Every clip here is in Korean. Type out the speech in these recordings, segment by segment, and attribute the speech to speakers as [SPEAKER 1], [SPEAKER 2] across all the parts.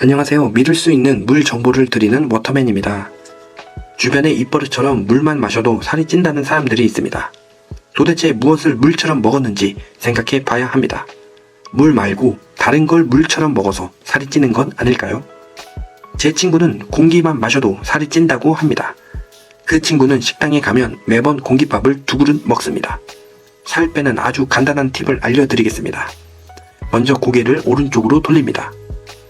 [SPEAKER 1] 안녕하세요. 믿을 수 있는 물 정보를 드리는 워터맨입니다. 주변에 입버릇처럼 물만 마셔도 살이 찐다는 사람들이 있습니다. 도대체 무엇을 물처럼 먹었는지 생각해 봐야 합니다. 물 말고 다른 걸 물처럼 먹어서 살이 찌는 건 아닐까요? 제 친구는 공기만 마셔도 살이 찐다고 합니다. 그 친구는 식당에 가면 매번 공깃밥을 2그릇 먹습니다. 살 빼는 아주 간단한 팁을 알려드리겠습니다. 먼저 고개를 오른쪽으로 돌립니다.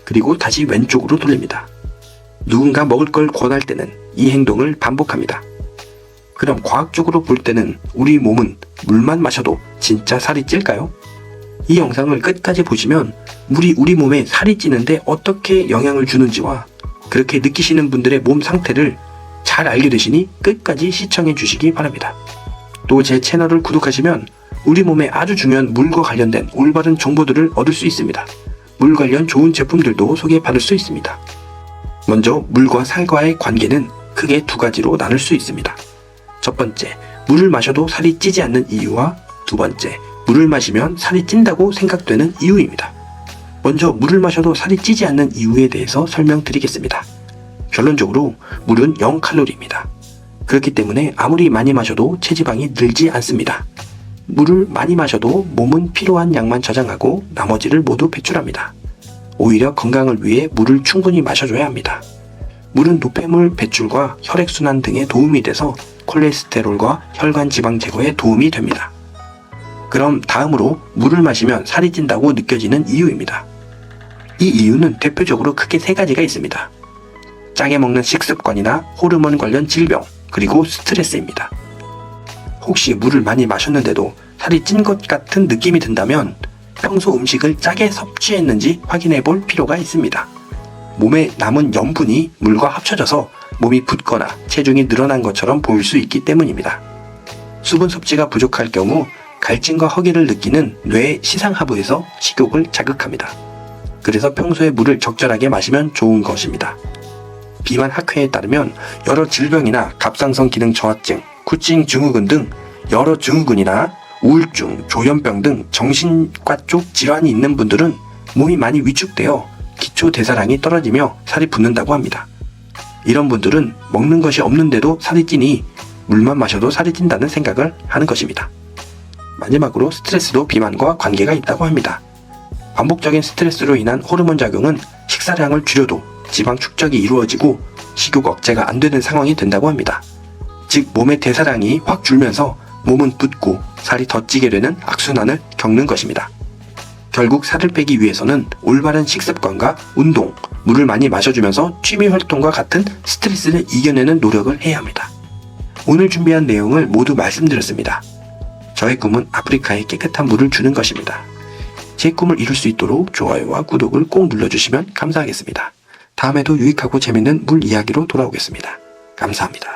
[SPEAKER 1] 그리고 다시 왼쪽으로 돌립니다. 누군가 먹을 걸 권할 때는 이 행동을 반복합니다. 그럼 과학적으로 볼 때는 우리 몸은 물만 마셔도 진짜 살이 찔까요? 이 영상을 끝까지 보시면 물이 우리 몸에 살이 찌는데 어떻게 영향을 주는지와 그렇게 느끼시는 분들의 몸 상태를 잘 알게 되시니 끝까지 시청해 주시기 바랍니다. 또 제 채널을 구독하시면 우리 몸에 아주 중요한 물과 관련된 올바른 정보들을 얻을 수 있습니다. 물 관련 좋은 제품들도 소개받을 수 있습니다. 먼저 물과 살과의 관계는 크게 2가지로 나눌 수 있습니다. 첫 번째, 물을 마셔도 살이 찌지 않는 이유와 두 번째, 물을 마시면 살이 찐다고 생각되는 이유입니다. 먼저 물을 마셔도 살이 찌지 않는 이유에 대해서 설명드리겠습니다. 결론적으로 물은 0칼로리입니다. 그렇기 때문에 아무리 많이 마셔도 체지방이 늘지 않습니다. 물을 많이 마셔도 몸은 필요한 양만 저장하고 나머지를 모두 배출합니다. 오히려 건강을 위해 물을 충분히 마셔줘야 합니다. 물은 노폐물 배출과 혈액순환 등에 도움이 돼서 콜레스테롤과 혈관 지방 제거에 도움이 됩니다. 그럼 다음으로 물을 마시면 살이 찐다고 느껴지는 이유입니다. 이 이유는 대표적으로 크게 3가지가 있습니다. 짜게 먹는 식습관이나 호르몬 관련 질병, 그리고 스트레스입니다. 혹시 물을 많이 마셨는데도 살이 찐 것 같은 느낌이 든다면 평소 음식을 짜게 섭취했는지 확인해 볼 필요가 있습니다. 몸에 남은 염분이 물과 합쳐져서 몸이 붓거나 체중이 늘어난 것처럼 보일 수 있기 때문입니다. 수분 섭취가 부족할 경우 갈증과 허기를 느끼는 뇌의 시상하부에서 식욕을 자극합니다. 그래서 평소에 물을 적절하게 마시면 좋은 것입니다. 비만 학회에 따르면 여러 질병이나 갑상선 기능 저하증, 쿠칭 증후군 등 여러 증후군이나 우울증, 조현병 등 정신과 쪽 질환이 있는 분들은 몸이 많이 위축되어 기초 대사량이 떨어지며 살이 붙는다고 합니다. 이런 분들은 먹는 것이 없는데도 살이 찌니 물만 마셔도 살이 찐다는 생각을 하는 것입니다. 마지막으로 스트레스도 비만과 관계가 있다고 합니다. 반복적인 스트레스로 인한 호르몬 작용은 식사량을 줄여도 지방 축적이 이루어지고 식욕 억제가 안 되는 상황이 된다고 합니다. 즉 몸의 대사량이 확 줄면서 몸은 붓고 살이 더 찌게 되는 악순환을 겪는 것입니다. 결국 살을 빼기 위해서는 올바른 식습관과 운동, 물을 많이 마셔주면서 취미 활동과 같은 스트레스를 이겨내는 노력을 해야 합니다. 오늘 준비한 내용을 모두 말씀드렸습니다. 저의 꿈은 아프리카에 깨끗한 물을 주는 것입니다. 제 꿈을 이룰 수 있도록 좋아요와 구독을 꼭 눌러주시면 감사하겠습니다. 다음에도 유익하고 재밌는 물 이야기로 돌아오겠습니다. 감사합니다.